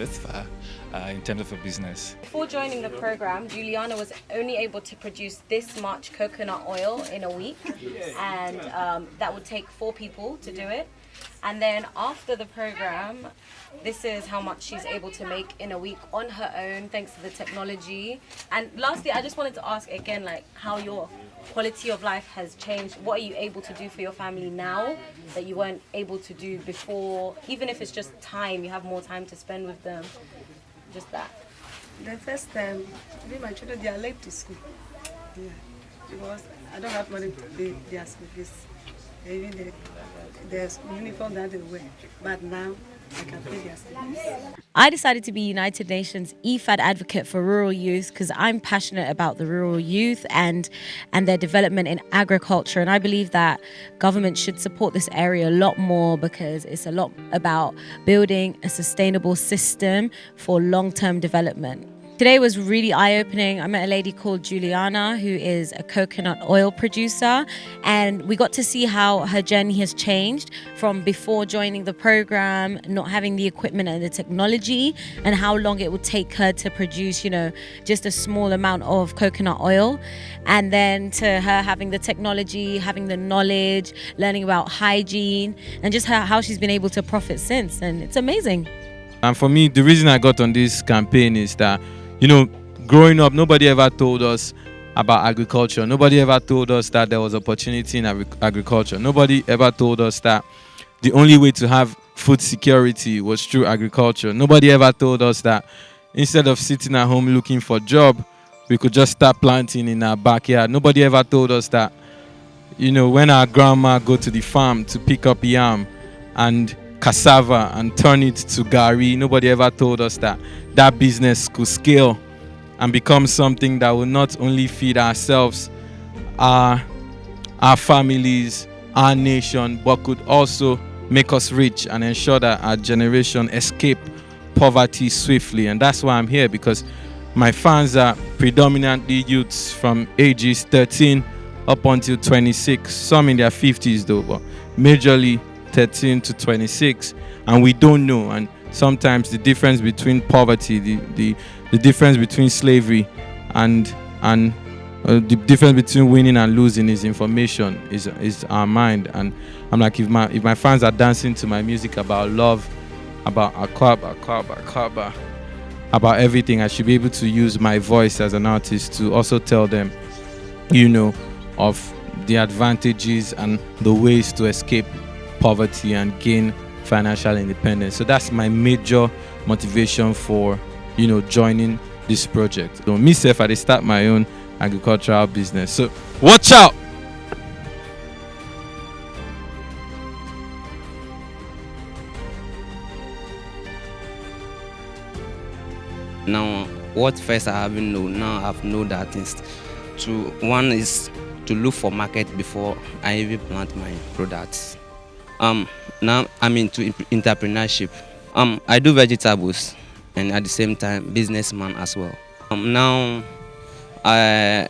this far in terms of a business. Before joining the program, Juliana was only able to produce this much coconut oil in a week, and that would take 4 people to do it. And then after the program, this is how much she's able to make in a week on her own, thanks to the technology. And lastly, I just wanted to ask again, like, how your quality of life has changed. What are you able to do for your family now that you weren't able to do before? Even if it's just time, you have more time to spend with them. Just that. The first time, my children, they are late to school. Yeah, because I don't have money to pay their school fees. Even their uniform that they wear. But now, I can pay their school fees. I decided to be United Nations IFAD advocate for rural youth because I'm passionate about the rural youth and their development in agriculture. And I believe that government should support this area a lot more because it's a lot about building a sustainable system for long-term development. Today was really eye-opening. I met a lady called Juliana who is a coconut oil producer, and we got to see how her journey has changed from before joining the program, not having the equipment and the technology, and how long it would take her to produce, just a small amount of coconut oil, and then to her having the technology, having the knowledge, learning about hygiene, and just how she's been able to profit since, and it's amazing. And for me, the reason I got on this campaign is that growing up, nobody ever told us about agriculture. Nobody ever told us that there was opportunity in agriculture. Nobody ever told us that the only way to have food security was through agriculture. Nobody ever told us that instead of sitting at home looking for a job, we could just start planting in our backyard. Nobody ever told us that, when our grandma go to the farm to pick up yam and cassava and turn it to gari, nobody ever told us that business could scale and become something that will not only feed ourselves, our families, our nation, but could also make us rich and ensure that our generation escape poverty swiftly. And that's why I'm here, because my fans are predominantly youths from ages 13 up until 26, some in their 50s though, but majorly 13 to 26, and we don't know. And sometimes the difference between poverty, the difference between slavery and the difference between winning and losing is information, is our mind. And I'm like, if my fans are dancing to my music about love, about akaba, about everything, I should be able to use my voice as an artist to also tell them, of the advantages and the ways to escape poverty and gain financial independence. So that's my major motivation for joining this project. So myself, I start my own agricultural business, so watch out. Now what first I haven't known, now I've known that things. One is to look for market before I even plant my products. now I'm into entrepreneurship. I do vegetables and at the same time businessman as well. Now I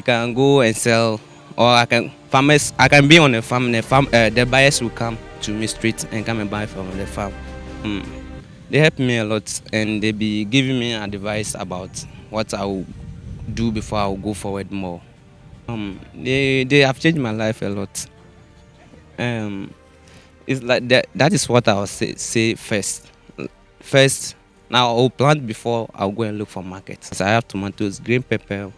can go and sell, or I can be on a farm. The buyers will come to me straight and come and buy from the farm. They help me a lot, and they be giving me advice about what I will do before I will go forward more. They have changed my life a lot. It's like that. That is what I will say first. First, now I'll plant before I'll go and look for markets. So I have tomatoes, green pepper,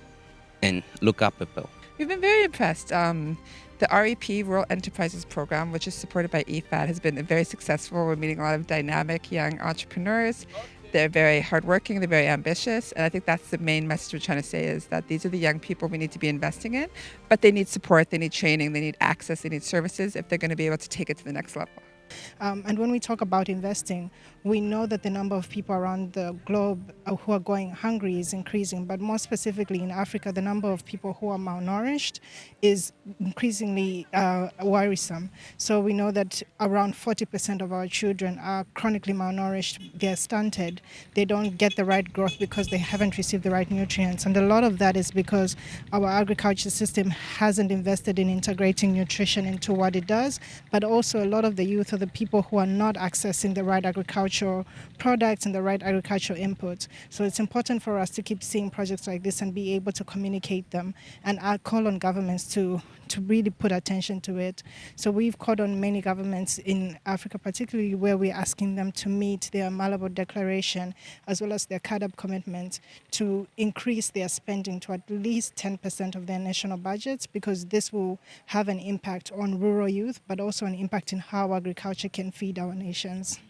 and local pepper. We've been very impressed. The REP, Rural Enterprises Program, which is supported by IFAD, has been very successful. We're meeting a lot of dynamic young entrepreneurs. They're very hardworking, they're very ambitious, and I think that's the main message we're trying to say, is that these are the young people we need to be investing in, but they need support, they need training, they need access, they need services if they're going to be able to take it to the next level. And when we talk about investing, we know that the number of people around the globe who are going hungry is increasing, but more specifically in Africa, the number of people who are malnourished is increasingly worrisome. So we know that around 40% of our children are chronically malnourished, they're stunted, they don't get the right growth because they haven't received the right nutrients. And a lot of that is because our agriculture system hasn't invested in integrating nutrition into what it does, but also a lot of the youth are the people who are not accessing the right agricultural products and the right agricultural inputs. So it's important for us to keep seeing projects like this and be able to communicate them, and I call on governments to really put attention to it. So we've called on many governments in Africa, particularly where we're asking them to meet their Malabo Declaration as well as their CADAP commitment to increase their spending to at least 10% of their national budgets, because this will have an impact on rural youth, but also an impact in how agriculture can feed our nations.